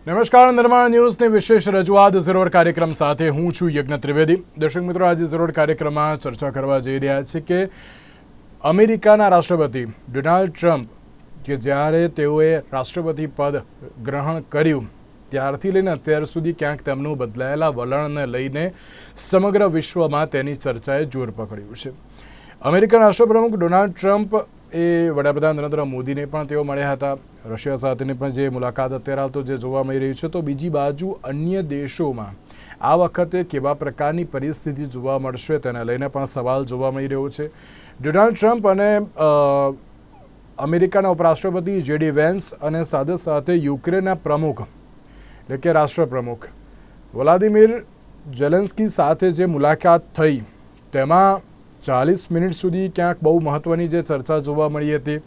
નમસ્કાર, નિર્માણ ન્યૂઝની વિશેષ રજૂઆત ઝરોડ કાર્યક્રમ સાથે હું છું યજ્ઞ ત્રિવેદી. દર્શક મિત્રો, આજે ઝરોડ કાર્યક્રમમાં ચર્ચા કરવા જઈ રહ્યા છે કે અમેરિકાના રાષ્ટ્રપતિ ડોનાલ્ડ ટ્રમ્પ કે જ્યારે તેઓએ રાષ્ટ્રપતિ પદ ગ્રહણ કર્યું ત્યારથી લઈને અત્યાર સુધી ક્યાંક તેમનું બદલાયેલા વલણને લઈને સમગ્ર વિશ્વમાં તેની ચર્ચાએ જોર પકડ્યું છે. અમેરિકન રાષ્ટ્રપ્રમુખ ડોનાલ્ડ ટ્રમ્પ એ વડાપ્રધાન નરેન્દ્ર મોદીને પણ તેઓ મળ્યા હતા. રશિયા સાથેની પણ જે મુલાકાત અત્યારે હાલ તો જે જોવા મળી રહી છે, તો બીજી બાજુ અન્ય દેશોમાં આ વખતે કેવા પ્રકારની પરિસ્થિતિ જોવા મળશે તેને લઈને પણ સવાલ જોવા મળી રહ્યો છે. ડોનાલ્ડ ટ્રમ્પ અને અમેરિકાના ઉપરાષ્ટ્રપતિ જેડી વેન્સ અને સાથે સાથે યુક્રેનના પ્રમુખ એટલે કે રાષ્ટ્રપ્રમુખ વ્લાદિમીર ઝેલેન્સ્કી સાથે જે મુલાકાત થઈ તેમાં 40 મિનિટ સુધી ક્યાંક બહુ મહત્ત્વની જે ચર્ચા જોવા મળી હતી.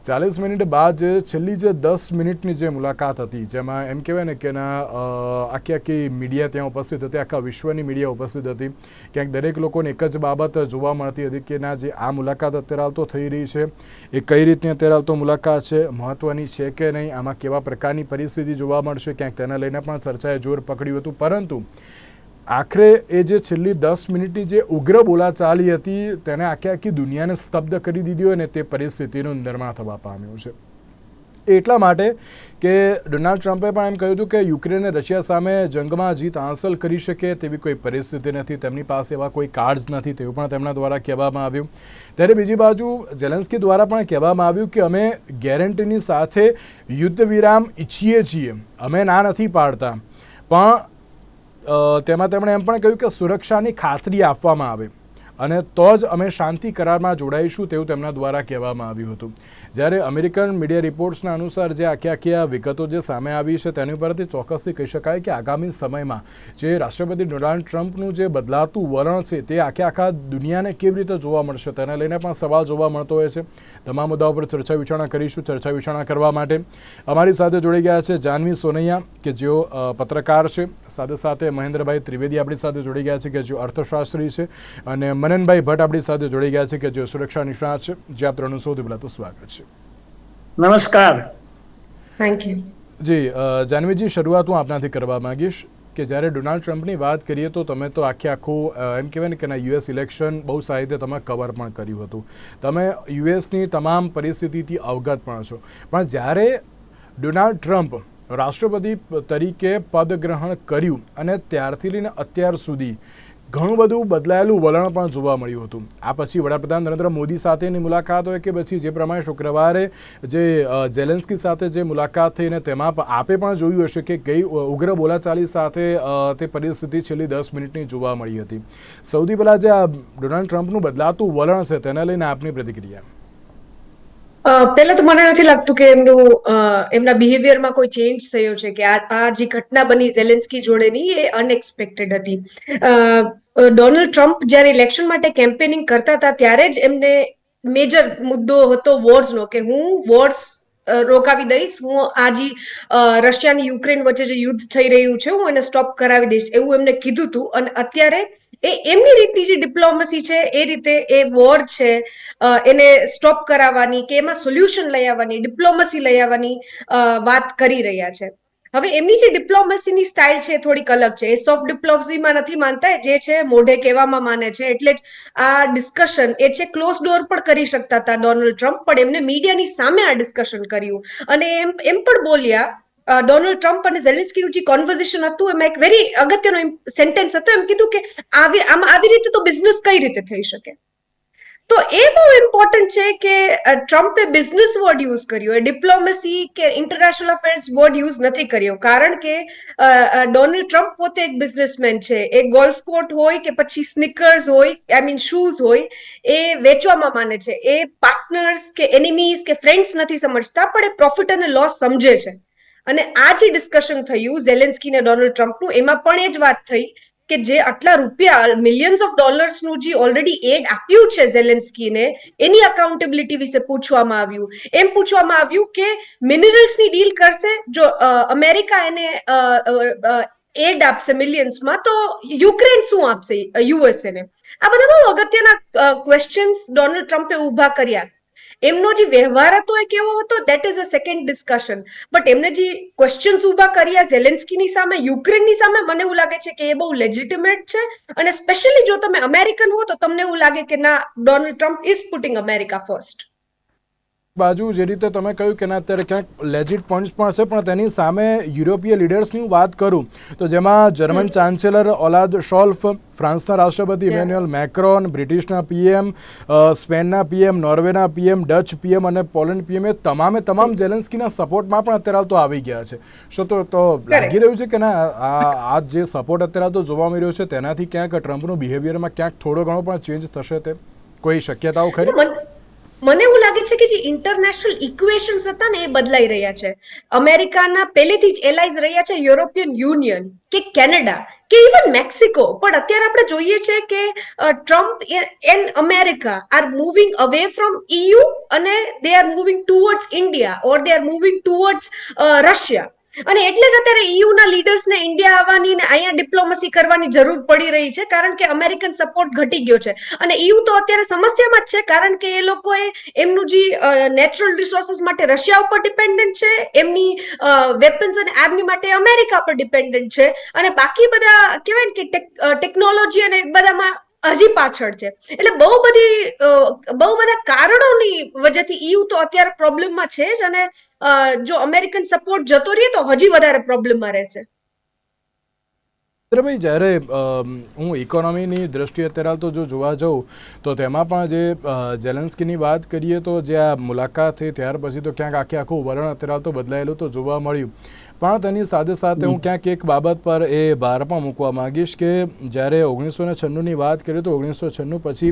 40 મિનિટ બાદ છેલ્લી જે 10 મિનિટની જે મુલાકાત હતી, જેમાં એમ કહેવાય ને કે આખી મીડિયા ત્યાં ઉપસ્થિત હતી, આખા વિશ્વની મીડિયા ઉપસ્થિત હતી. ક્યાંક દરેક લોકોને એક જ બાબત જોવા મળતી હતી કે ના, જે આ મુલાકાત અત્યારે હાલ તો થઈ રહી છે એ કઈ રીતની અત્યારે હાલ તો મુલાકાત છે, મહત્ત્વની છે કે નહીં, આમાં કેવા પ્રકારની પરિસ્થિતિ જોવા મળશે, ક્યાંક તેને લઈને પણ ચર્ચાએ જોર પકડ્યું હતું. પરંતુ આખરે એ જે છેલ્લી 10 મિનિટની જે ઉગ્ર બોલાચાલી હતી તેને આખી દુનિયાને સ્તબ્ધ કરી દીધી હોય ને તે પરિસ્થિતિનું નિર્માણ થવા પામ્યું છે. એટલા માટે કે ડોનાલ્ડ ટ્રમ્પે પણ એમ કહ્યું હતું કે યુક્રેને રશિયા સામે જંગમાં જીત હાંસલ કરી શકે તેવી કોઈ પરિસ્થિતિ નથી, તેમની પાસે એવા કોઈ કાર્ડ્સ નથી, તેવું પણ તેમના દ્વારા કહેવામાં આવ્યું. ત્યારે બીજી બાજુ ઝેલેન્સ્કી દ્વારા પણ કહેવામાં આવ્યું કે અમે ગેરંટીની સાથે યુદ્ધ વિરામ ઈચ્છીએ છીએ, અમે ના નથી પાડતા, પણ તેમાં તેમણે એમ પણ કહ્યું કે સુરક્ષાની ખાતરી આપવામાં આવે અને તો જ અમે શાંતિ કરારમાં જોડાઈશું તેવું તેમના દ્વારા કહેવામાં આવ્યું હતું. જ્યારે અમેરિકન મીડિયા રિપોર્ટ્સના અનુસાર જે આખી આ વિગતો જે સામે આવી છે તેની ઉપરથી ચોક્કસથી કહી શકાય કે આગામી સમયમાં જે રાષ્ટ્રપતિ ડોનાલ્ડ ટ્રમ્પનું જે બદલાતું વલણ છે તે આખા દુનિયાને કેવી રીતે જોવા મળશે તેને લઈને પણ સવાલ જોવા મળતો હોય છે. તમામ મુદ્દાઓ પર ચર્ચા વિચારણા કરીશું. ચર્ચા વિચારણા કરવા માટે અમારી સાથે જોડી ગયા છે જાનવી સોનૈયા કે જેઓ પત્રકાર છે, સાથે સાથે મહેન્દ્રભાઈ ત્રિવેદી આપણી સાથે જોડી ગયા છે કે જેઓ અર્થશાસ્ત્રી છે, અને મનનભાઈ ભટ્ટ આપણી સાથે જોડી ગયા છે કે જેઓ સુરક્ષા નિષ્ણાત છે. જે આપ ત્રણનું સૌથી પહેલાં તો સ્વાગત છે. નમસ્કાર. Thank you. જી જાનવીજી, શરૂઆત હું આપનાથી કરવા માંગીશ કે જ્યારે ડોનાલ્ડ ટ્રમ્પની વાત કરીએ તો તમે તો આખું એમ કહેવાય ને કે યુએસ ઇલેક્શન બહુ સારી રીતે તમે કવર પણ કર્યું હતું, તમે યુએસની તમામ પરિસ્થિતિથી અવગત પણ છો. પણ જ્યારે ડોનાલ્ડ ટ્રમ્પ રાષ્ટ્રપતિ તરીકે પદ ગ્રહણ કર્યું અને ત્યારથી લઈને અત્યાર સુધી ઘણું બધું બદલાયેલું વલણ પણ જોવા મળ્યું હતું. આ પછી વડાપ્રધાન નરેન્દ્ર મોદી સાથેની મુલાકાત હોય કે પછી જે પ્રમાણે શુક્રવારે જે ઝેલેન્સ્કી સાથે જે મુલાકાત થઈ, અને તેમાં આપે પણ જોયું હશે કે કઈ ઉગ્ર બોલાચાલી સાથે તે પરિસ્થિતિ છેલ્લી 10 મિનિટની જોવા મળી હતી. સૌથી પહેલાં જે આ ડોનાલ્ડ ટ્રમ્પનું બદલાતું વલણ છે તેને લઈને આપની પ્રતિક્રિયા. પહેલા તો મને નથી લાગતું કે એમના બિહેવિયરમાં કોઈ ચેન્જ થયો છે, કે આ જે ઘટના બની ઝેલેન્સ્કી જોડેની એ અનએક્સપેક્ટેડ હતી. ડોનાલ્ડ ટ્રમ્પ જ્યારે ઇલેક્શન માટે કેમ્પેનિંગ કરતા હતા ત્યારે જ એમને મેજર મુદ્દો હતો વોર્સનો, કે હું વોર્સ રોકાવી દઈશ, હું રશિયા અને યુક્રેન વચ્ચે જે યુદ્ધ થઈ રહ્યું છે હું એને સ્ટોપ કરાવી દઈશ, એવું એમને કીધું હતું. અને અત્યારે એમની રીતની જે ડિપ્લોમસી છે એ રીતે એ વોર છે એને સ્ટોપ કરાવવાની કે એમાં સોલ્યુશન લઈ આવવાની, ડિપ્લોમસી લઈ આવવાની વાત કરી રહ્યા છે. હવે એમની જે ડિપ્લોમસીની સ્ટાઇલ છે થોડીક અલગ છે. એ સોફ્ટ ડિપ્લોમસીમાં નથી માનતા, જે છે મોઢે કહેવામાં માને છે. એટલે જ આ ડિસ્કશન એ છે ક્લોઝ ડોર પણ કરી શકતા હતા ડોનાલ્ડ ટ્રમ્પ, પણ એમને મીડિયાની સામે આ ડિસ્કશન કર્યું. અને એમ પણ બોલ્યા, ડોનાલ્ડ ટ્રમ્પ અને ઝેલેન્સ્કીનું જે કોન્વર્ઝેશન હતું એમાં એક વેરી અગત્યનો સેન્ટેન્સ હતો, એમ કીધું કે આવી રીતે તો બિઝનેસ કઈ રીતે થઈ શકે. તો એ બહુ ઇમ્પોર્ટન્ટ છે કે ટ્રમ્પે બિઝનેસ વર્ડ યુઝ કર્યો, એ ડિપ્લોમસી કે ઇન્ટરનેશનલ અફેર્સ વર્ડ યુઝ નથી કર્યો. કારણ કે ડોનાલ્ડ ટ્રમ્પ પોતે એક બિઝનેસમેન છે. એ ગોલ્ફ કોર્ટ હોય કે પછી સ્નીકર્સ હોય, શૂઝ હોય, એ વેચવામાં માને છે. એ પાર્ટનર્સ કે એનિમીઝ કે ફ્રેન્ડ્સ નથી સમજતા, પણ એ પ્રોફિટ અને લોસ સમજે છે. અને આ જે ડિસ્કશન થયું ઝેલેન્સ્કી અને ડોનાલ્ડ ટ્રમ્પનું, એમાં પણ એ જ વાત થઈ કે જે આટલા રૂપિયા મિલિયન્સ ઓફ ડોલર્સનું જે ઓલરેડી એડ આપ્યું છે ઝેલેન્સ્કીને, એની અકાઉન્ટેબિલિટી વિશે પૂછવામાં આવ્યું. એમ પૂછવામાં આવ્યું કે મિનરલ્સની ડીલ કરશે, જો અમેરિકા એને એડ આપશે મિલિયન્સમાં, તો યુક્રેન શું આપશે યુએસએને? આ બધા બહુ અગત્યના ક્વેશ્ચન્સ ડોનાલ્ડ ટ્રમ્પે ઉભા કર્યા. એમનો જે વ્યવહાર હતો એ કેવો હતો, that is a second discussion. But એમને જે ક્વેશ્ચન્સ ઉભા કર્યા ઝેલેન્સ્કીની સામે, યુક્રેનની સામે, મને એવું લાગે છે કે એ બહુ લેજિટિમેટ છે. અને સ્પેશિયલી જો તમે અમેરિકન હો તો તમને એવું લાગે કે ના, Donald Trump is putting America first. બાજુ જે રીતે તમે કહ્યું કે અત્યારે ક્યાંક લેજિટ પોઈન્ટ્સ પણ છે, પણ તેની સામે યુરોપીય લીડર્સની વાત કરું તો જેમાં જર્મન ચાન્સેલર ઓલાદ શોલ્ફ, ફ્રાન્સના રાષ્ટ્રપતિ ઇમેન્યુઅલ મેક્રોન, બ્રિટિશના પીએમ, સ્પેનના પીએમ, નોર્વેના પીએમ, ડચ પીએમ અને પોલેન્ડ પીએમ એ તમામ ઝેલેન્સ્કીના સપોર્ટમાં પણ અત્યારે તો આવી ગયા છે. શું તો લાગી રહ્યું છે કે ના આ જે સપોર્ટ અત્યારે તો જોવા મળી રહ્યો છે તેનાથી ક્યાંક ટ્રમ્પનું બિહેવિયરમાં ક્યાંક થોડો ઘણો પણ ચેન્જ થશે? તે કોઈ શક્યતાઓ ખરી? મને એવું લાગે છે કે જે ઇન્ટરનેશનલ ઇક્વેશન્સ હતા ને એ બદલાઈ રહ્યા છે. અમેરિકાના પહેલેથી જ એલાઇઝ રહ્યા છે યુરોપિયન યુનિયન કે કેનેડા કે ઇવન મેક્સિકો. પણ અત્યારે આપણે જોઈએ છે કે Trump and America R moving away from EU અને they are moving towards India or they are moving towards Russia. અને એટલે જ અત્યારે EUના લીડર્સને ઇન્ડિયા આવવાની ને અહીંયા ડિપ્લોમસી કરવાની જરૂર પડી રહી છે, કારણ કે અમેરિકન સપોર્ટ ઘટી ગયો છે. અને EU તો અત્યારે સમસ્યામાં જ છે, કારણ કે એ લોકોએ એમનું જે નેચરલ રિસોર્સિસ માટે રશિયા ઉપર ડિપેન્ડન્ટ છે, એમની વેપન્સ અને આર્મી માટે અમેરિકા પર ડિપેન્ડન્ટ છે, અને બાકી બધા કહેવાય ને કે ટેકનોલોજી અને બધામાં હજી પાછળ છે. એટલે બહુ બધા કારણોની વજહથી EU તો અત્યારે પ્રોબ્લેમમાં છે જ. અને જો અમેરિકન સપોર્ટ જતો રહે તો હજી વધારે પ્રોબ્લેમમાં રહેશે. ભાઈ, જ્યારે હું ઇકોનોમીની દ્રષ્ટિએ અત્યારે તો જો જોવા જાઉં તો તેમાં પણ જે ઝેલેન્સ્કીની વાત કરીએ તો જે આ મુલાકાત થઈ ત્યાર પછી તો ક્યાંક આખું વલણ અત્યારે તો બદલાયેલું તો જોવા મળ્યું. પણ તેની સાથે સાથે હું ક્યાંક એક બાબત પર એ ભાર પણ મૂકવા માંગીશ કે જ્યારે 1996ની વાત કરીએ તો 1996 પછી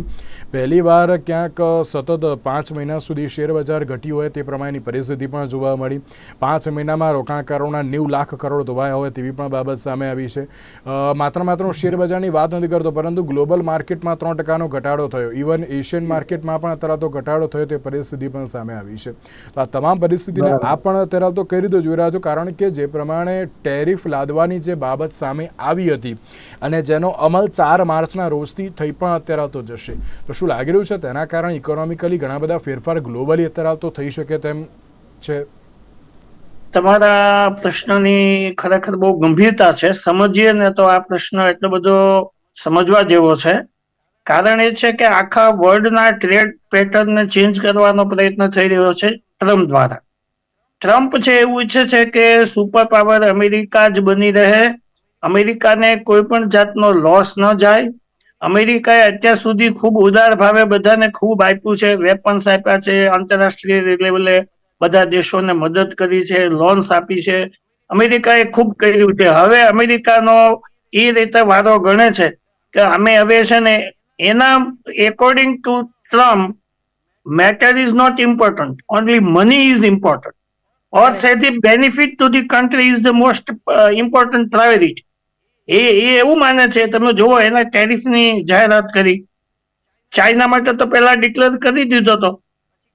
પહેલી વાર ક્યાંક સતત 5 મહિના સુધી શેરબજાર ઘટ્યું હોય તે પ્રમાણેની પરિસ્થિતિ પણ જોવા મળી. 5 મહિનામાં રોકાણકારોના 90 લાખ કરોડ ધોવાયા હોય તેવી પણ બાબત સામે આવી છે. માત્ર હું શેરબજારની વાત નથી કરતો, પરંતુ ગ્લોબલ માર્કેટમાં 3%નો ઘટાડો થયો. ઇવન એશિયન માર્કેટમાં પણ અત્યારે તો ઘટાડો થયો તે પરિસ્થિતિ પણ સામે આવી છે. તો આ તમામ પરિસ્થિતિને આ પણ અત્યારે તો કઈ રીતે જોઈ રહ્યા છો? કારણ કે જે પ્રમાણે ટેરિફ લાદવાની જે બાબત સામે આવી હતી અને જેનો અમલ 4 માર્ચના રોજથી થઈ પણ અત્યારે તો જશે, તો શું લાગી રહ્યું છે તેના કારણે ઇકોનોમિકલી ઘણા બધા ફેરફાર ગ્લોબલી અત્યારે તો થઈ શકે તેમ છે? તમારા પ્રશ્નની ખરેખર બહુ ગંભીરતા છે. સમજીએ ને તો આ પ્રશ્ન એટલો બધો સમજવા જેવો છે. કારણ એ છે કે આખા વર્લ્ડના ટ્રેડ પેટર્નને ચેન્જ કરવાનો પ્રયત્ન થઈ રહ્યો છે ટ્રમ્પ દ્વારા. ટ્રમ્પ છે એવું ઈચ્છે છે કે સુપર પાવર અમેરિકા જ બની રહે, અમેરિકાને કોઈ પણ જાતનો લોસ ન જાય. અમેરિકાએ અત્યાર સુધી ખૂબ ઉદાર ભાવે બધાને ખૂબ આપ્યું છે, વેપન્સ આપ્યા છે, આંતરરાષ્ટ્રીય લેવલે બધા દેશોને મદદ કરી છે, લોન્સ આપી છે. અમેરિકાએ ખૂબ કર્યું છે. હવે અમેરિકાનો એ રીતે વારો ગણે છે કે અમે હવે છે ને એના according to Trump, matter is not important, only money is important. or say the benefit to the country is the most important priority. એ એવું માને છે. તમે જુઓ, એના ટેરિફની જાહેરાત કરી. ચાઇના માટે તો પહેલા ડિક્લેર કરી દીધો હતો,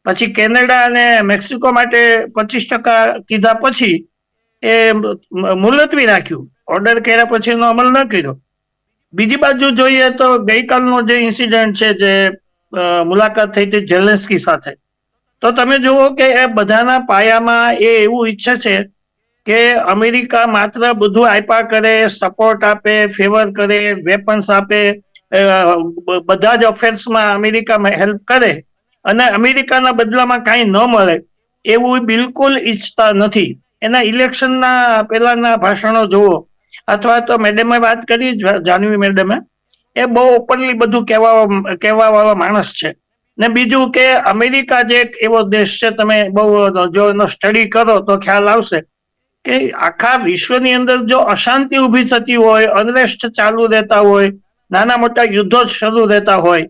પછી કેનેડા અને મેક્સિકો માટે 25% કીધા પછી એ મુલતવી રાખ્યું. ઓર્ડર કર્યા પછી એનો અમલ ન કર્યો. બીજી બાજુ જોઈએ તો ગઈકાલનો જે ઇન્સિડન્ટ છે, જે મુલાકાત થઈ હતી ઝેલેન્સ્કી સાથે, તો તમે જુઓ કે એ બધાના પાયામાં એ એવું ઈચ્છે છે કે અમેરિકા માત્ર બધું આપ્યા કરે, સપોર્ટ આપે, ફેવર કરે, વેપન્સ આપે, બધા જ અફેર્સમાં અમેરિકા હેલ્પ કરે અને અમેરિકાના બદલામાં કાંઈ ન મળે એવું બિલકુલ ઈચ્છતા નથી. એના ઇલેક્શનના પહેલાના ભાષણો જુઓ, અથવા તો મેડમે વાત કરી, જાનવી મેડમે, એ બહુ ઓપનલી બધું કહેવા વાળો માણસ છે. ને બીજું કે અમેરિકા જે એક એવો દેશ છે, તમે બહુ જો એનો સ્ટડી કરો તો ખ્યાલ આવશે કે આખા વિશ્વની અંદર જો અશાંતિ ઊભી થતી હોય, અનરેસ્ટ ચાલુ રહેતા હોય, નાના મોટા યુદ્ધો શરૂ રહેતા હોય,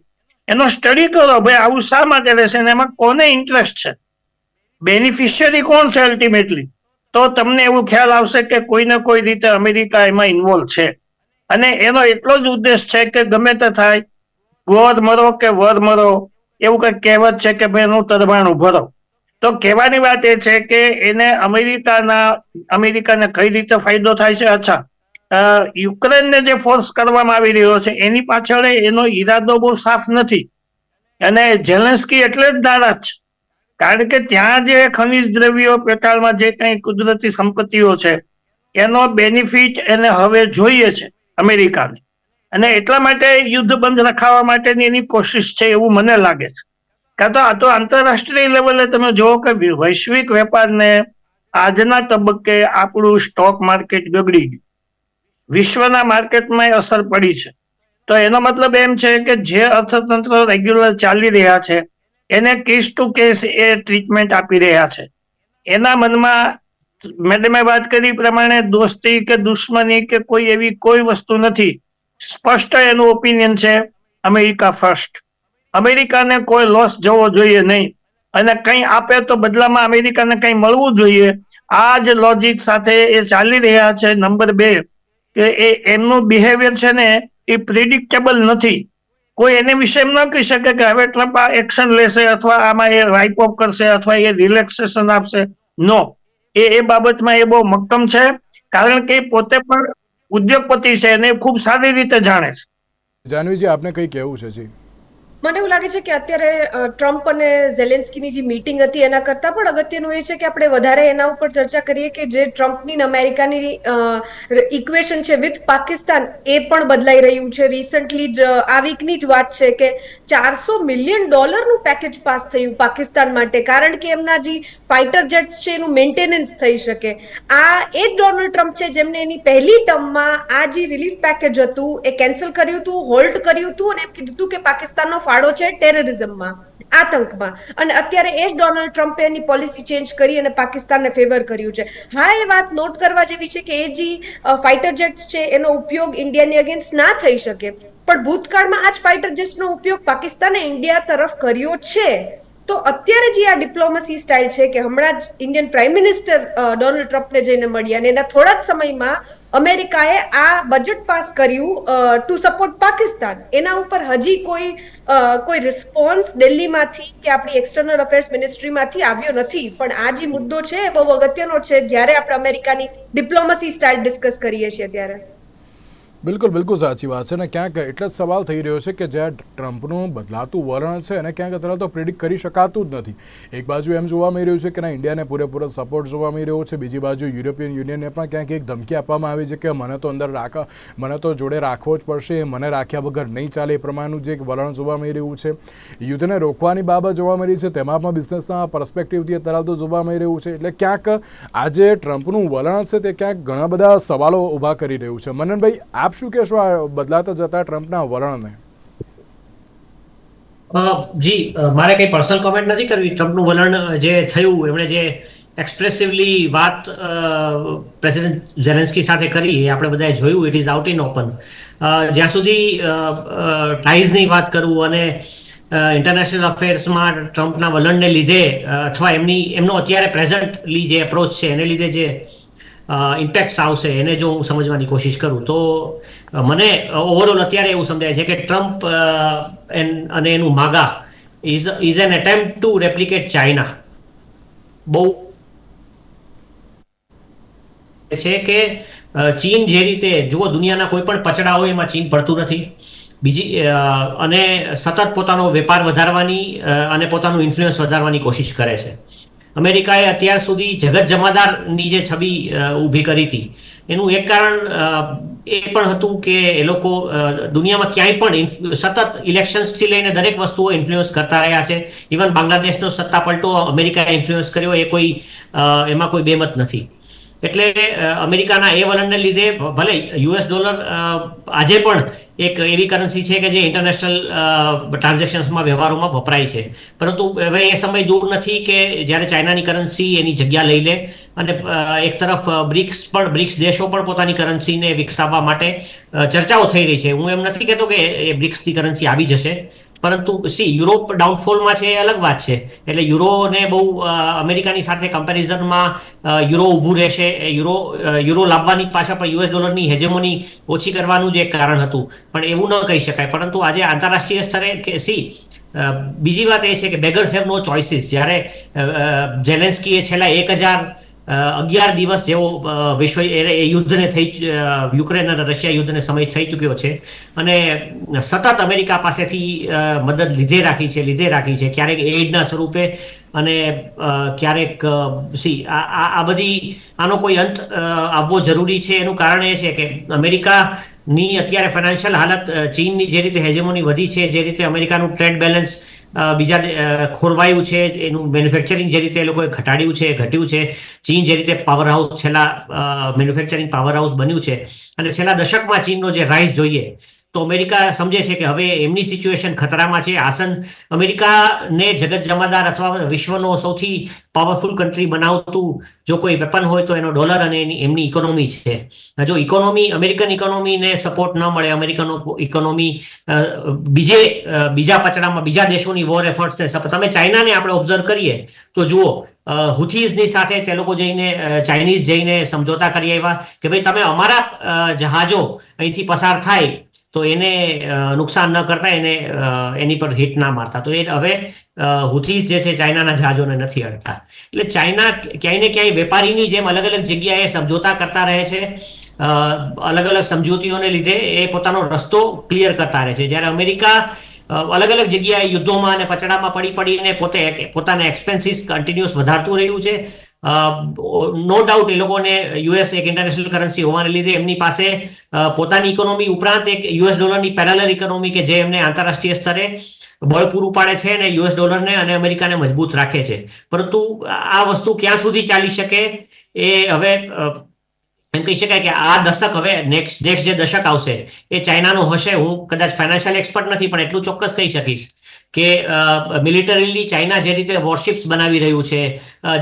એનો સ્ટડી કરો ભાઈ આવું શા માટે રહેશે ને એમાં કોને ઇન્ટરેસ્ટ છે, બેનિફિશિયરી કોણ છે અલ્ટિમેટલી, તો તમને એવું ખ્યાલ આવશે કે કોઈને કોઈ રીતે અમેરિકા એમાં ઇન્વોલ્વ છે. અને એનો એટલો જ ઉદ્દેશ છે કે ગમે તે થાય, ગોર મરો કે વર મરો, એવું કઈ કહેવત છે કે ભાઈ એનું તરબાણું ભરો. તો કહેવાની વાત એ છે કે એને અમેરિકાને કઈ રીતે ફાયદો થાય છે. અચ્છા, યુક્રેનને જે ફોર્સ કરવામાં આવી રહ્યો છે એની પાછળ એનો ઈરાદો બહુ સાફ નથી, અને ઝેલેન્સ્કી એટલે જ નારાજ છે. કારણ કે ત્યાં જે ખનિજ દ્રવ્યો પ્રકારમાં જે કંઈ કુદરતી સંપત્તિઓ છે એનો બેનિફિટ એને હવે જોઈએ છે અમેરિકાને, અને એટલા માટે યુદ્ધ બંધ રખાવવા માટેની એની કોશિશ છે એવું મને લાગે છે. કાં તો આ તો આંતરરાષ્ટ્રીય લેવલે તમે જુઓ કે વૈશ્વિક વેપારને આજના તબક્કે આપણું સ્ટોક માર્કેટ બગડી ગયું, વિશ્વના માર્કેટમાં અસર પડી છે. તો એનો મતલબ એમ છે કે જે અર્થતંત્ર રેગ્યુલર ચાલી રહ્યા છે એને કેસ ટુ કેસ એ ટ્રીટમેન્ટ આપી રહ્યા છે. એના મનમાં મેડમે વાત કરી પ્રમાણે દોસ્તી કે દુશ્મની કે કોઈ એવી કોઈ વસ્તુ નથી. સ્પષ્ટ એનું ઓપિનિયન છે અમેરિકા ફર્સ્ટ. અમેરિકાને કોઈ લોસ જવો જોઈએ નહીં, અને કંઈ આપે તો બદલામાં અમેરિકાને કંઈ મળવું જોઈએ. આ જ લોજિક સાથે એ ચાલી રહ્યા છે. નંબર 2 કે એમનું બિહેવિયર છે ને એ પ્રિડિક્ટેબલ નથી. કોઈ એને વિશે એમ ન કહી શકે કે હવે ટ્રમ્પ આ એક્શન લેશે અથવા આમાં એ રાઇપ ઓફ કરશે અથવા એ રિલેક્સેશન આપશે. નો, એ બાબતમાં એ બહુ મક્કમ છે, કારણ કે પોતે પણ ઉદ્યોગપતિ છે અને ખૂબ સારી રીતે જાણે છે. જાનવીજી, આપને કંઈ કહેવું છે? જી, મને એવું લાગે છે કે અત્યારે ટ્રમ્પ અને ઝેલેન્સ્કીની જે મીટિંગ હતી એના કરતાં પણ અગત્યનું એ છે કે આપણે વધારે એના ઉપર ચર્ચા કરીએ કે જે ટ્રમ્પની ને અમેરિકાની ઇક્વેશન છે વિથ પાકિસ્તાન એ પણ બદલાઈ રહ્યું છે. રિસન્ટલી જ આ વીકની જ વાત છે કે $400 મિલિયન પેકેજ પાસ થયું પાકિસ્તાન માટે, કારણ કે એમના જે ફાઇટર જેટ્સ છે એનું મેન્ટેનન્સ થઈ શકે. આ એ જ ડોનાલ્ડ ટ્રમ્પ છે જેમને એની પહેલી ટર્મમાં આ જે રિલીફ પેકેજ હતું એ કેન્સલ કર્યું હતું, હોલ્ડ કર્યું હતું અને એમ કીધું હતું કે પાકિસ્તાનનો ફાળો છે ટેરરિઝમમાં, આતંકમાં. અને અત્યારે એ જ ડોનાલ્ડ ટ્રમ્પે એની પોલિસી ચેન્જ કરી અને પાકિસ્તાનને ફેવર કર્યું છે. હા, એ વાત નોટ કરવા જેવી છે કે એ જે ફાઇટર જેટ્સ છે એનો ઉપયોગ ઇન્ડિયાની અગેન્સ્ટ ના થઈ શકે, પણ ભૂતકાળમાં આ જ ફાઇટર જેટ્સનો ઉપયોગ પાકિસ્તાને ઇન્ડિયા તરફ કર્યો છે. તો અત્યારે જે આ ડિપ્લોમસી સ્ટાઇલ છે કે હમણાં જ ઇન્ડિયન પ્રાઇમ મિનિસ્ટર ડોનાલ્ડ ટ્રમ્પને જઈને મળ્યા અને એના થોડા જ સમયમાં અમેરિકાએ આ બજેટ પાસ કર્યું ટુ સપોર્ટ પાકિસ્તાન. એના ઉપર હજી કોઈ રિસ્પોન્સ દિલ્હીમાંથી કે આપણી એક્સટર્નલ અફેર્સ મિનિસ્ટ્રીમાંથી આવ્યો નથી. પણ આ જે મુદ્દો છે એ બહુ અગત્યનો છે જ્યારે આપણે અમેરિકાની ડિપ્લોમસી સ્ટાઇલ ડિસ્કસ કરીએ છીએ ત્યારે. બિલકુલ બિલકુલ સાચી વાત છે. ને ક્યાંક એટલે જ સવાલ થઈ રહ્યો છે કે જ્યાં ટ્રમ્પનું બદલાતું વલણ છે અને ક્યાંક અત્યારે તો પ્રિડિક્ટ કરી શકાતું જ નથી. એક બાજુ એમ જોવા મળી રહ્યું છે કે ના, ઇન્ડિયાને પૂરેપૂરો સપોર્ટ જોવા મળી રહ્યો છે, બીજી બાજુ યુરોપિયન યુનિયનને પણ ક્યાંક એક ધમકી આપવામાં આવી છે કે મને તો મને તો જોડે રાખવો જ પડશે, મને રાખ્યા વગર નહીં ચાલે, એ પ્રમાણનું જે વલણ જોવા મળી રહ્યું છે. યુદ્ધને રોકવાની બાબત જોવા મળી છે, તેમાં પણ બિઝનેસના પર્સપેક્ટિવથી અત્યારે તો જોવા મળી રહ્યું છે. એટલે ક્યાંક આજે ટ્રમ્પનું વલણ છે તે ક્યાંક ઘણા બધા સવાલો ઊભા કરી રહ્યું છે. મનનભાઈ, આપ શું કહેશો આ બદલાતા જતા ટ્રમ્પના વલણને? જી, મારે કઈ પર્સનલ કોમેન્ટ નથી કરવી. ટ્રમ્પનું વલણ જે થયું, એમણે જે એક્સપ્રેસિવલી વાત પ્રેસિડેન્ટ ઝેલેન્સ્કી સાથે કરી એ આપણે બધાએ જોયું. It is out in open. જ્યાં સુધી ટાઈઝની વાત કરું અને ઇન્ટરનેશનલ અફેર્સમાં ટ્રમ્પના વલણને લીધે અથવા એમનો અત્યારે પ્રેઝન્ટલી જે એપ્રોચ છે એને લીધે જે ઇમ્પેક્ટ આવશે એને જો હું સમજવાની કોશિશ કરું તો મને ઓવરઓલ અત્યારે એવું સમજાય છે કે ટ્રમ્પ અને એનું MAGA is an attempt to replicate China. બહુ છે કે ચીન જે રીતે, જુઓ, દુનિયાના કોઈ પણ પચડા હોય એમાં ચીન પડતું નથી. બીજી અને સતત પોતાનો વેપાર વધારવાની અને પોતાનું ઇન્ફ્લુઅન્સ વધારવાની કોશિશ કરે છે. અમેરિકાએ અત્યાર સુધી જગત જમાદારની જે છબી ઊભી કરી હતી એનું એક કારણ એ પણ હતું કે એ લોકો દુનિયામાં ક્યાંય પણ સતત ઇલેક્શન્સથી લઈને દરેક વસ્તુઓ ઇન્ફ્લુઅન્સ કરતા રહ્યા છે. ઇવન બાંગ્લાદેશનો સત્તા પલટો અમેરિકાએ ઇન્ફ્લુઅન્સ કર્યો, એમાં કોઈ બેમત નથી. એટલે અમેરિકાના એ વલણને લીધે ભલે યુએસ ડોલર આજે પણ એક એવી કરન્સી છે કે જે ઇન્ટરનેશનલ ટ્રાન્ઝેક્શન્સમાં વ્યવહારોમાં વપરાય છે, પરંતુ હવે એ સમય દૂર નથી કે જ્યારે ચાઇનાની કરન્સી એની જગ્યા લઈ લે અને એક તરફ બ્રિક્સ દેશો પણ પોતાની કરન્સીને વિકસાવવા માટે ચર્ચાઓ થઈ રહી છે. હું એમ નથી કહેતો કે એ બ્રિક્સની કરન્સી આવી જશે, પરંતુ યુરોપ ડાઉનફોલમાં છે એ અલગ વાત છે. એટલે યુરોને બહુ અમેરિકાની સાથે કમ્પેરિઝનમાં યુરો ઊભું રહેશે. યુરો લાવવાની પાછળ પણ યુએસ ડોલરની હેજેમોની ઓછી કરવાનું જ એક કારણ હતું, પણ એવું ન કહી શકાય. પરંતુ આજે આંતરરાષ્ટ્રીય સ્તરે બીજી વાત એ છે કે બેગર્સ હેવ નો ચોઇસીસ. જ્યારે ઝેલેન્સ્કીએ છેલ્લા 1000 11 દિવસ જેવો વિશ્વ યુદ્ધને યુક્રેન અને રશિયા યુદ્ધને સમય થઈ ચૂક્યો છે અને સતત અમેરિકા પાસેથી મદદ લીધે રાખી છે ક્યારેક એડના સ્વરૂપે અને ક્યારેક આ બધી આનો કોઈ અંત આવવો જરૂરી છે. એનું કારણ એ છે કે અમેરિકાની અત્યારે ફાઇનાન્શિયલ હાલત, ચીનની જે રીતે હેજેમોની વધી છે, જે રીતે અમેરિકાનું ટ્રેડ બેલેન્સ બીજા ખોરવાયું છે, એનું મેન્યુફેક્ચરિંગ જે રીતે એ લોકોએ ઘટ્યું છે, ચીન જે રીતે power house manufacturing power house બન્યું છે અને છેલ્લા દશકમાં ચીનનો જે રાઇઝ જોઈએ તો અમેરિકા સમજે છે કે હવે એમની સિચ્યુએશન ખતરામાં છે. અમેરિકાને જગત જમાદાર અથવા વિશ્વનો સૌથી પાવરફુલ કન્ટ્રી બનાવતું જો કોઈ વેપન હોય તો એનો ડોલર અને એમની ઇકોનોમી છે. જો અમેરિકન ઇકોનોમીને સપોર્ટ ન મળે, અમેરિકન ઇકોનોમી બીજા પચડામાં બીજા દેશોની વોર એફર્ટ્સને તમે ચાઇનાને આપણે ઓબ્ઝર્વ કરીએ તો જુઓ, હુથીઝની સાથે તે લોકો ચાઇનીઝ જઈને સમજોતા કરી આવ્યા કે ભાઈ તમે અમારા જહાજો અહીંથી પસાર થાય તો એને નુકસાન ન કરતા, એની પર હિટ ના મારતા. તો એ હવે હુથીઝ જે છે ચાઇનાના જહાજોને નથી અડતા. એટલે ચાઇના ક્યાંય ને ક્યાંય વેપારીની જેમ અલગ અલગ જગ્યાએ સમજોતા કરતા રહે છે, અલગ અલગ સમજૂતીઓને લીધે એ પોતાનો રસ્તો ક્લિયર કરતા રહે છે. જ્યારે અમેરિકા અલગ અલગ જગ્યાએ યુદ્ધોમાં અને પચડામાં પડીને પોતાના એક્સપેન્સીસ કન્ટિન્યુઅસ વધારતું રહ્યું છે. નો ડાઉટ એ લોકોને યુએસ એક ઇન્ટરનેશનલ કરન્સી હોવાને લીધે એમની પાસે પોતાની ઇકોનોમી ઉપરાંત એક યુએસ ડોલરની પેરેલલ ઇકોનોમી કે જે એમને આંતરરાષ્ટ્રીય સ્તરે બળ પૂરું પાડે છે અને યુએસ ડોલરને અને અમેરિકાને મજબૂત રાખે છે. પરંતુ આ વસ્તુ ક્યાં સુધી ચાલી શકે એ હવે એમ કહી શકાય કે આ દશક હવે નેક્સ્ટ જે દશક આવશે એ ચાઇનાનો હશે. હું કદાચ ફાઇનાન્શિયલ એક્સપર્ટ નથી પણ એટલું ચોક્કસ કહી શકીશ કે મિલિટરીલી ચાઇના જે રીતે વોરશિપ્સ બનાવી રહ્યું છે,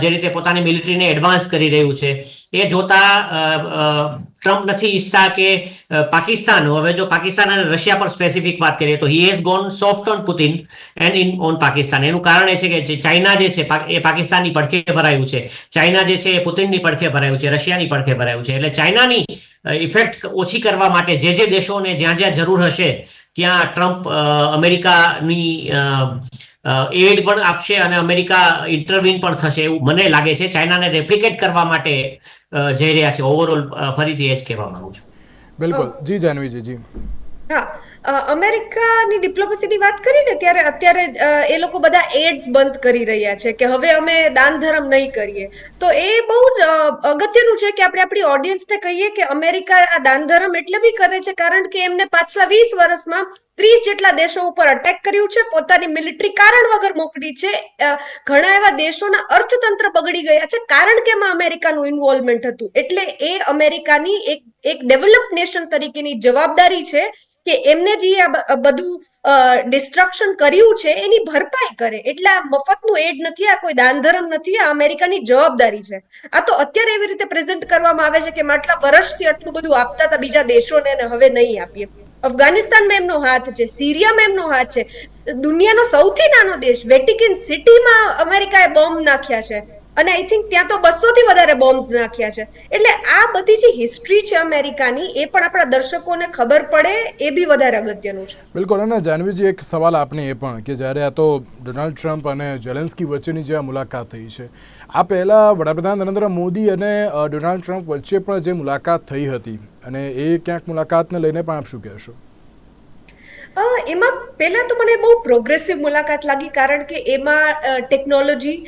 જે રીતે પોતાની મિલિટરીને એડવાન્સ કરી રહ્યું છે, એ જોતા ટ્રમ્પ નથી ઈચ્છતા કે પાકિસ્તાન, હવે જો પાકિસ્તાન અને રશિયા પર સ્પેસિફિક વાત કરીએ તો he has gone soft on Putin and on Pakistan. એનું કારણ એ છે કે ચાઇના જે છે એ પાકિસ્તાનની પડખે ભરાયું છે, ચાઇના જે છે એ પુતિનની પડખે ભરાયું છે, રશિયાની પડખે ભરાયું છે. એટલે ચાઇનાની ઇફેક્ટ ઓછી કરવા માટે જે દેશોને જ્યાં જરૂર હશે ત્યાં ટ્રમ્પ અમેરિકાની એડ પણ આપશે અને અમેરિકા ઇન્ટરવીન પણ થશે એવું મને લાગે છે. ચાઇનાને રેપ્લિકેટ કરવા માટે જઈ રહ્યા છે. ઓવરઓલ ફરીથી એ જ કહેવા માંગુ છું. બિલકુલ જી જાનવીજી જી. હા, અમેરિકાની ડિપ્લોમસીની વાત કરીને ત્યારે અત્યારે એ લોકો બધા એડ્સ બંધ કરી રહ્યા છે કે હવે અમે દાન ધર્મ નહીં કરીએ. તો એ બહુ જ અગત્યનું છે કે આપણે આપણી ઓડિયન્સને કહીએ કે અમેરિકા આ દાન ધર્મ એટલે બી કરે છે કારણ કે એમને પાછલા 20 વર્ષમાં 30 જેટલા દેશો ઉપર અટેક કર્યું છે, પોતાની મિલિટરી કારણ વગર મોકલી છે, ઘણા એવા દેશોના અર્થતંત્ર બગડી ગયા છે કારણ કે એમાં અમેરિકાનું ઇન્વોલ્વમેન્ટ હતું. એટલે એ અમેરિકાની એક ડેવલપ નેશન તરીકેની જવાબદારી છે કે એમને જે આ બધું ડિસ્ટ્રક્શન કર્યું છે એની ભરપાઈ કરે. એટલે આ મફતનું એડ નથી, આ કોઈ દાન ધર્મ નથી, આ અમેરિકાની જવાબદારી છે. આ તો અત્યારે એવી રીતે પ્રેઝન્ટ કરવામાં આવે છે કે આટલા વર્ષથી આટલું બધું આપતા હતા બીજા દેશોને અને હવે નહીં આપીએ. અફઘાનિસ્તાનમાં એમનો હાથ છે, સિરિયામાં એમનો હાથ છે, દુનિયાનો સૌથી નાનો દેશ વેટિકન સિટીમાં અમેરિકાએ બોમ્બ નાખ્યા છે અને આઈ થિંક ત્યાં તો 200 થી વધારે બોમ્બ નાખ્યા છે. એટલે આ બધી જે હિસ્ટ્રી છે અમેરિકાની એ પણ આપણા દર્શકોને ખબર પડે એ બી વધારે અગત્યનું છે. બિલકુલ. અને જાનવીજી એક સવાલ આપને એ પણ કે જ્યારે આ તો ડોનાલ્ડ ટ્રમ્પ અને ઝેલેન્સ્કી વચ્ચેની જે આ મુલાકાત થઈ છે, આ પહેલાં વડાપ્રધાન નરેન્દ્ર મોદી અને ડોનાલ્ડ ટ્રમ્પ વચ્ચે પણ જે મુલાકાત થઈ હતી અને એ ક્યાંક મુલાકાતને લઈને પણ આપ શું કહેશો? એમાં પહેલા તો મને બહુ પ્રોગ્રેસિવ મુલાકાત લાગી કારણ કે એમાં ટેકનોલોજી,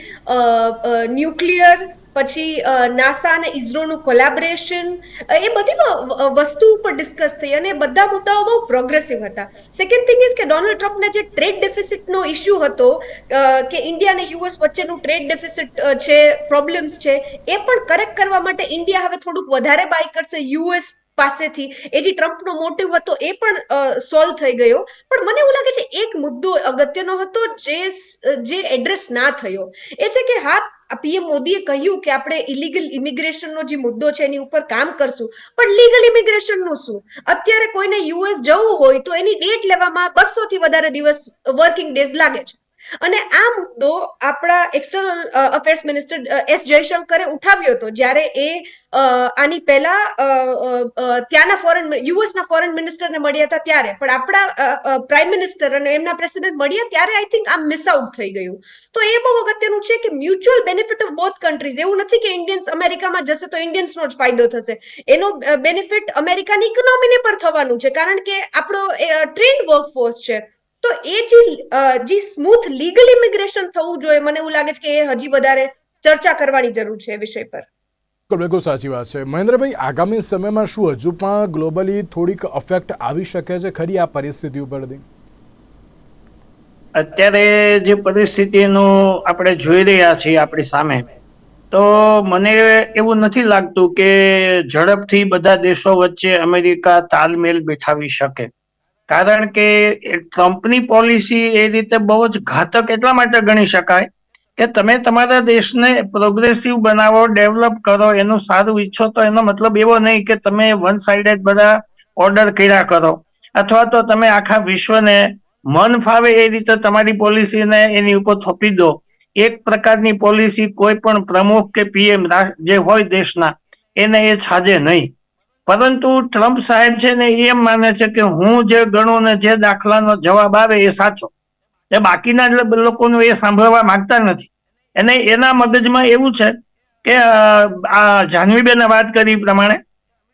ન્યુક્લિયર, પછી નાસા અને ઇઝરોનું કોલેબોરેશન, એ બધી વસ્તુ ઉપર ડિસ્કસ થઈ અને બધા મુદ્દાઓ બહુ પ્રોગ્રેસિવ હતા. સેકન્ડ થિંગ ઇઝ કે ડોનાલ્ડ ટ્રમ્પને જે ટ્રેડ ડેફિસિટનો ઇસ્યુ હતો કે ઇન્ડિયા અને યુએસ વચ્ચેનું ટ્રેડ ડેફિસિટ છે, પ્રોબ્લેમ્સ છે, એ પણ કરેક્ટ કરવા માટે ઇન્ડિયા હવે થોડુંક વધારે બાય કરશે યુએસ પાસેથી. એ જે ટ્રમ્પનો મોટિવ હતો એ પણ સોલ્વ થઈ ગયો. પણ મને એવું લાગે છે એક મુદ્દો અગત્યનો હતો જે એડ્રેસ ના થયો, એ છે કે હા, પીએમ મોદીએ કહ્યું કે આપણે ઇલીગલ ઇમિગ્રેશનનો જે મુદ્દો છે એની ઉપર કામ કરશું, પણ લીગલ ઇમિગ્રેશનનું શું? અત્યારે કોઈને યુએસ જવું હોય તો એની ડેટ લેવામાં 200 થી વધારે દિવસ વર્કિંગ ડેઝ લાગે છે. અને આ મુદ્દો આપણા એક્સટર્નલ અફેર્સ મિનિસ્ટર એસ જયશંકરે ઉઠાવ્યો હતો જ્યારે એ આની પહેલા ત્યાંના યુએસના ફોરેન મિનિસ્ટરને મળ્યા હતા ત્યારે, પણ આપણા પ્રાઇમ મિનિસ્ટર અને એમના પ્રેસિડેન્ટ મળ્યા ત્યારે આઈ થિંક આ મિસ આઉટ થઈ ગયું. તો એ બહુ અગત્યનું છે કે mutual benefit of both countries, એવું નથી કે ઇન્ડિયન્સ અમેરિકામાં જશે તો ઇન્ડિયન્સનો જ ફાયદો થશે, એનો બેનિફિટ અમેરિકાની ઇકોનોમીને પણ થવાનું છે, કારણ કે આપણો ટ્રેન્ડ વર્કફોર્સ છે. તો એ જે સ્મૂથ લીગલ ઇમિગ્રેશન થવું જોઈએ, મને એવું લાગે છે કે એ હજી વધારે ચર્ચા કરવાની જરૂર છે એ વિષય પર. બિલકુલ સાચી વાત છે. મહેન્દ્રભાઈ, આગામી સમયમાં શું હજુ પણ ગ્લોબલી થોડીક અફેક્ટ આવી શકે છે ખરી આ પરિસ્થિતિ ઉપરથી? અત્યારે જે પરિસ્થિતિનું આપણે જોઈ રહ્યા છીએ આપણી સામે, તો મને એવું નથી લાગતું કે ઝડપથી બધા દેશો વચ્ચે અમેરિકા તાલમેલ બેઠાવી શકે, કારણ કે ટ્રમ્પની પોલિસી એ રીતે બહુ જ ઘાતક એટલા માટે ગણી શકાય કે તમે તમારા દેશને પ્રોગ્રેસિવ બનાવો, ડેવલપ કરો, એનું સારું ઈચ્છો, તો એનો મતલબ એવો નહીં કે તમે વન સાઇડેડ બધા ઓર્ડર કર્યા કરો, અથવા તો તમે આખા વિશ્વને મન ફાવે એ રીતે તમારી પોલિસીને એની ઉપર થોપી દો. એક પ્રકારની પોલિસી કોઈ પણ પ્રમુખ કે પીએમ જે હોય દેશના, એને એ છાજે નહીં. પરંતુ ટ્રમ્પ સાહેબ છે ને એમ માને છે કે હું જે ગણું ને જે દાખલાનો જવાબ આવે એ સાચો, એ બાકીના લોકોનું એ સાંભળવા માંગતા નથી. એને એના મગજમાં એવું છે કે આ જાહ્નવીબેને વાત કરી પ્રમાણે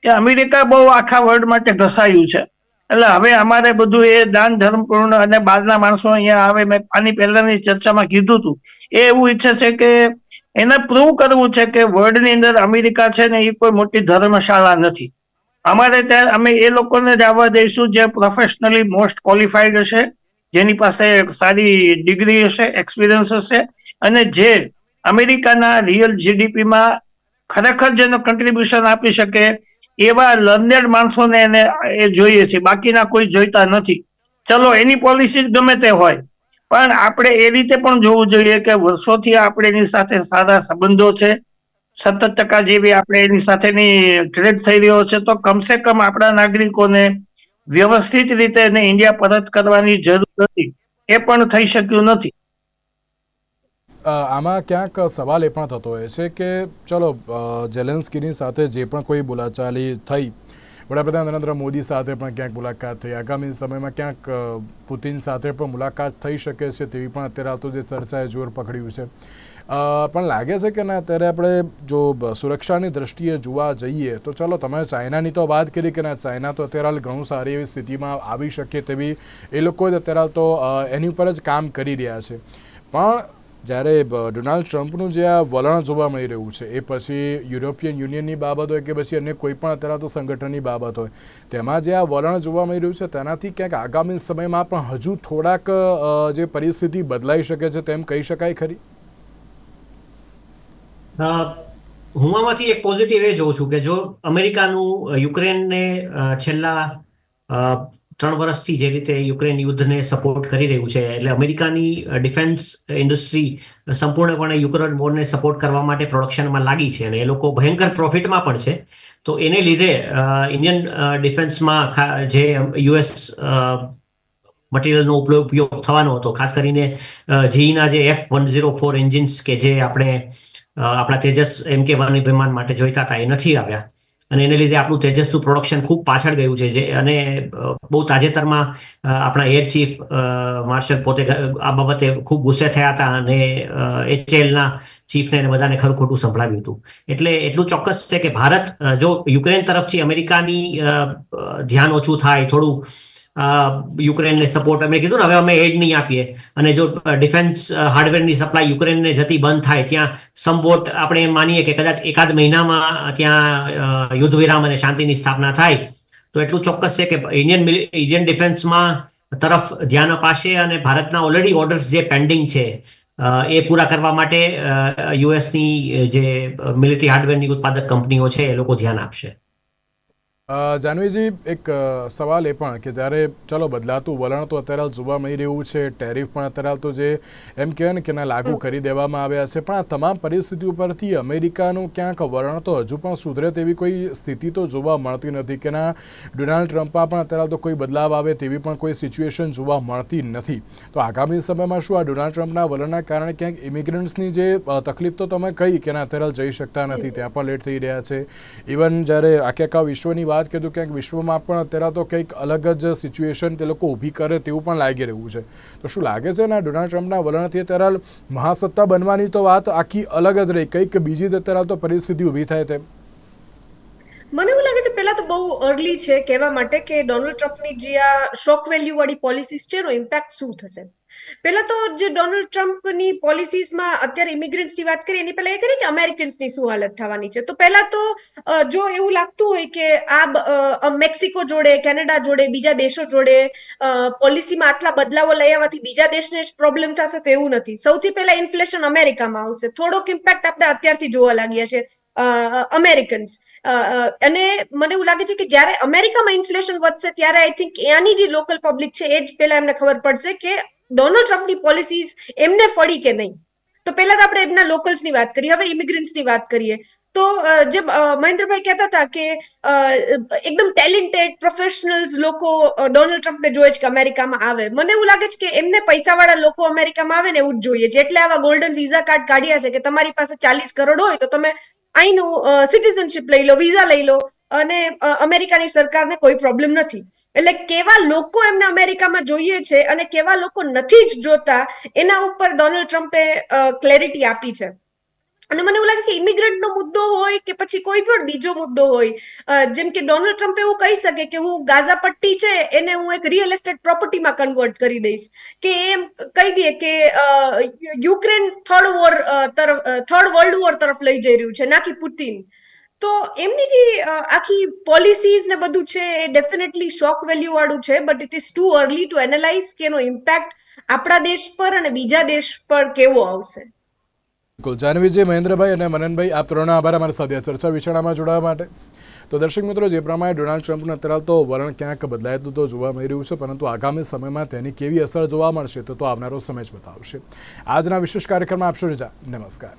કે અમેરિકા બહુ આખા વર્લ્ડ માટે ઘસાયું છે, એટલે હવે અમારે બધું એ દાન ધર્મપૂર્ણ અને બહારના માણસો અહીંયા આવે, મેં આની પહેલાની ચર્ચામાં કીધું હતું, એ એવું ઈચ્છે છે કે એને પ્રૂવ કરવું છે કે વર્લ્ડની અંદર અમેરિકા છે ને એ કોઈ મોટી ધર્મશાળા નથી. અમારે ત્યાં અમે એ લોકોને જ આવવા દઈશું જે પ્રોફેશનલી મોસ્ટ ક્વોલિફાઈડ હશે, જેની પાસે સારી ડિગ્રી હશે, એક્સપિરિયન્સ હશે, અને જે અમેરિકાના રિયલ જીડીપીમાં ખરેખર જેનો કન્ટ્રીબ્યુશન આપી શકે એવા લર્નેડ માણસોને એને એ જોઈએ છે, બાકીના કોઈ જોઈતા નથી. ચલો એની પોલિસી ગમે તે હોય, પણ આપણે એ રીતે પણ જોવું જોઈએ કે વર્ષોથી આપણે એની સાથે સારા સંબંધો છે, 70% જેવી આપણે એની સાથેની ટ્રેડ થઈ રહ્યો છે, તો કમસે કમ આપણા નાગરિકોને વ્યવસ્થિત રીતે એને ઇન્ડિયા પરત કરવાની જરૂર હતી, એ પણ થઈ શક્યું નથી. આમાં ક્યાંક સવાલ એ પણ થતો હોય છે કે ચલો ઝેલેન્સ્કીની સાથે જે પણ કોઈ બોલાચાલી થઈ, વડાપ્રધાન નરેન્દ્ર મોદી સાથે પણ ક્યાંક મુલાકાત થઈ, આગામી સમયમાં ક્યાંક પુતિન સાથે પણ મુલાકાત થઈ શકે છે તેવી પણ અત્યારે આવતો જે ચર્ચાએ જોર પકડ્યું છે. પણ લાગે છે કે ના, અત્યારે આપણે જો સુરક્ષાની દ્રષ્ટિએ જોવા જઈએ તો ચલો તમે ચાઇનાની તો વાત કરી કે ના, ચાઇના તો અત્યારે હાલ ઘણું સારી એવી સ્થિતિમાં આવી શકે તેવી એ લોકો જ અત્યારે હાલ તો એની ઉપર જ કામ કરી રહ્યા છે. પણ જ્યારે ડોનાલ્ડ ટ્રમ્પનું જે આ વલણ જોવા મળી રહ્યું છે, એ પછી યુરોપિયન યુનિયનની બાબત હોય કે પછી અન્ય કોઈ પણ અત્યારે તો સંગઠનની બાબત હોય, તેમાં જે આ વલણ જોવા મળી રહ્યું છે તેનાથી ક્યાંક આગામી સમયમાં પણ હજુ થોડાક જે પરિસ્થિતિ બદલાઈ શકે છે તેમ કહી શકાય ખરી? હું આમાંથી એક પોઝિટિવ એ જોઉં છું કે જો અમેરિકાનું યુક્રેનને છેલ્લા 3 વર્ષથી જે રીતે યુક્રેન યુદ્ધને સપોર્ટ કરી રહ્યું છે, એટલે અમેરિકાની ડિફેન્સ ઇન્ડસ્ટ્રી સંપૂર્ણપણે યુક્રેન વોરને સપોર્ટ કરવા માટે પ્રોડક્શનમાં લાગી છે, અને એ લોકો ભયંકર પ્રોફિટમાં પણ છે. તો એને લીધે ઇન્ડિયન ડિફેન્સમાં જે યુએસ મટીરિયલનો ઉપયોગ થવાનો હતો, ખાસ કરીને જીઈના જે F-104 એન્જિન્સ કે જે આપણા તેજસ MK-1 વિમાન માટે જોઈતા હતા, એ નથી આવ્યા, અને એને લીધે આપણું તેજસનું પ્રોડક્શન ખૂબ પાછળ ગયું છે. અને બહુ તાજેતરમાં આપણા એર ચીફ માર્શલ પોતે આ બાબતે ખૂબ ગુસ્સે થયા હતા અને HALના ચીફને બધાને ખરું ખોટું સંભળાવ્યું હતું. એટલે એટલું ચોક્કસ છે કે ભારત જો યુક્રેન તરફથી અમેરિકાની ધ્યાન ઓછું થાય, થોડું યુક્રેનને સપોર્ટ, અમે કીધું ને હવે અમે એડ નહીં આપીએ, અને જો ડિફેન્સ હાર્ડવેરની સપ્લાય યુક્રેનને જતી બંધ થાય, ત્યાં સમવોટ આપણે એમ માનીએ કે કદાચ એકાદ મહિનામાં ત્યાં યુદ્ધ વિરામ અને શાંતિની સ્થાપના થાય, તો એટલું ચોક્કસ છે કે ઇન્ડિયન ડિફેન્સમાં તરફ ધ્યાન અપાશે, અને ભારતના ઓલરેડી ઓર્ડર્સ જે પેન્ડિંગ છે એ પૂરા કરવા માટે યુએસની જે મિલિટરી હાર્ડવેરની ઉત્પાદક કંપનીઓ છે એ લોકો ધ્યાન આપશે. જાનવીજી, એક સવાલ એ પણ કે જ્યારે ચલો બદલાતું વલણ તો અત્યારે જોવા મળી રહ્યું છે, ટેરિફ પણ અત્યારે તો જે એમ કહેવાય ને કે ના લાગુ કરી દેવામાં આવ્યા છે, પણ આ તમામ પરિસ્થિતિ ઉપરથી અમેરિકાનું ક્યાંક વલણ તો હજુ પણ સુધરે તેવી કોઈ સ્થિતિ તો જોવા મળતી નથી કે ના ડોનાલ્ડ ટ્રમ્પમાં પણ અત્યારે તો કોઈ બદલાવ આવે તેવી પણ કોઈ સિચ્યુએશન જોવા મળતી નથી. તો આગામી સમયમાં શું આ ડોનાલ્ડ ટ્રમ્પના વલણના કારણે ક્યાંક ઇમિગ્રન્ટ્સની જે તકલીફ તો તમે કહી કે ના અત્યારે જઈ શકતા નથી, ત્યાં પણ લેટ થઈ રહ્યા છે, ઇવન જ્યારે આખા વિશ્વની વાત કીધું ક્યાંક વિશ્વમાં પણ અત્યારે તો કંઈક અલગ જ સિચ્યુએશન તે લોકો ઊભી કરે તેવું પણ લાગી રહ્યું છે. તો શું લાગે છે ને ડોનાલ્ડ ટ્રમ્પના વલણથી અત્યારે મહાસત્તા બનવાની તો વાત આખી અલગ જ રહી, કંઈક બીજી જ અત્યારે તો પરિસ્થિતિ ઊભી થાય તેમ? મને એવું લાગે છે પહેલા તો બહુ અર્લી છે કહેવા માટે કે ડોનાલ્ડ ટ્રમ્પની જે આ શોક વેલ્યુ વાળી પોલિસીસ છે એનો ઇમ્પેક્ટ શું થશે. પહેલા તો જે ડોનાલ્ડ ટ્રમ્પની પોલિસીસમાં અત્યારે ઇમિગ્રન્ટ્સની વાત કરીએ એની પહેલા એ કરી કે અમેરિકન્સની શું હાલત થવાની છે. તો પહેલા તો જો એવું લાગતું હોય કે આ મેક્સિકો જોડે, કેનેડા જોડે, બીજા દેશો જોડે પોલિસીમાં આટલા બદલાવો લઈ આવવાથી બીજા દેશને જ પ્રોબ્લેમ થશે તો એવું નથી. સૌથી પહેલા ઇન્ફ્લેશન અમેરિકામાં આવશે, થોડોક ઇમ્પેક્ટ આપણે અત્યારથી જોવા લાગ્યા છે અમેરિકન્સ. અને મને એવું લાગે છે કે જ્યારે અમેરિકામાં ઇન્ફ્લેશન વધશે ત્યારે આઈ થિંક ત્યાંની જે લોકલ પબ્લિક છે એ જ પહેલા એમને ખબર પડશે કે ડોનાલ્ડ ટ્રમ્પની પોલિસીઝ એમને ફળી કે નહીં. તો પહેલા તો આપણે એમના લોકલ્સની વાત કરીએ, હવે ઇમિગ્રન્ટ્સની વાત કરીએ. તો જે મહેન્દ્રભાઈ કહેતા હતા કે એકદમ ટેલેન્ટેડ પ્રોફેશનલ્સ લોકો ડોનાલ્ડ ટ્રમ્પને જોઈએ છે કે અમેરિકામાં આવે. મને એવું લાગે છે કે એમને પૈસાવાળા લોકો અમેરિકામાં આવે ને એવું જ જોઈએ છે, એટલે આવા ગોલ્ડન વિઝા કાર્ડ કાઢ્યા છે કે તમારી પાસે 40 કરોડ હોય તો તમે અહીંનું સિટીઝનશીપ લઈ લો, વિઝા લઈ લો અને અમેરિકાની સરકારને કોઈ પ્રોબ્લેમ નથી. એટલે કેવા લોકો એમને અમેરિકામાં જોઈએ છે અને કેવા લોકો નથી જ જોતા એના ઉપર ડોનાલ્ડ ટ્રમ્પે ક્લેરિટી આપી છે. અને મને એવું લાગે કે ઇમિગ્રન્ટનો મુદ્દો હોય કે પછી કોઈ પણ બીજો મુદ્દો હોય, જેમ કે ડોનાલ્ડ ટ્રમ્પ એવું કહી શકે કે હું ગાઝા પટ્ટી છે એને હું એક રિયલ એસ્ટેટ પ્રોપર્ટીમાં કન્વર્ટ કરી દઈશ, કે એમ કહી દે કે યુક્રેન થર્ડ વર્લ્ડ વોર તરફ લઈ જઈ રહ્યું છે, ના કે પુતિન. તો એમની જે આખી પોલિસીઝ ને બધું છે એ ડેફિનેટલી શોક વેલ્યુ વાળું છે, but it is too early to analyse કે એનો ઇમ્પેક્ટ આપણા દેશ પર અને બીજા દેશ પર કેવો આવશે. બિલકુલ. જાનવીજી, મહેન્દ્રભાઈ અને મનનભાઈ, આપ ત્રણનો આભાર અમારી સાથે ચર્ચા વિચારણામાં જોડાવા માટે. તો દર્શક મિત્રો, જે પ્રમાણે ડોનાલ્ડ ટ્રમ્પનું અત્યારે તો વલણ ક્યાંક બદલાયતું તો જોવા મળી રહ્યું છે, પરંતુ આગામી સમયમાં તેની કેવી અસર જોવા મળશે તો આવનારો સમય જ બતાવશે. આજના વિશેષ કાર્યક્રમમાં આપશો રજા. નમસ્કાર.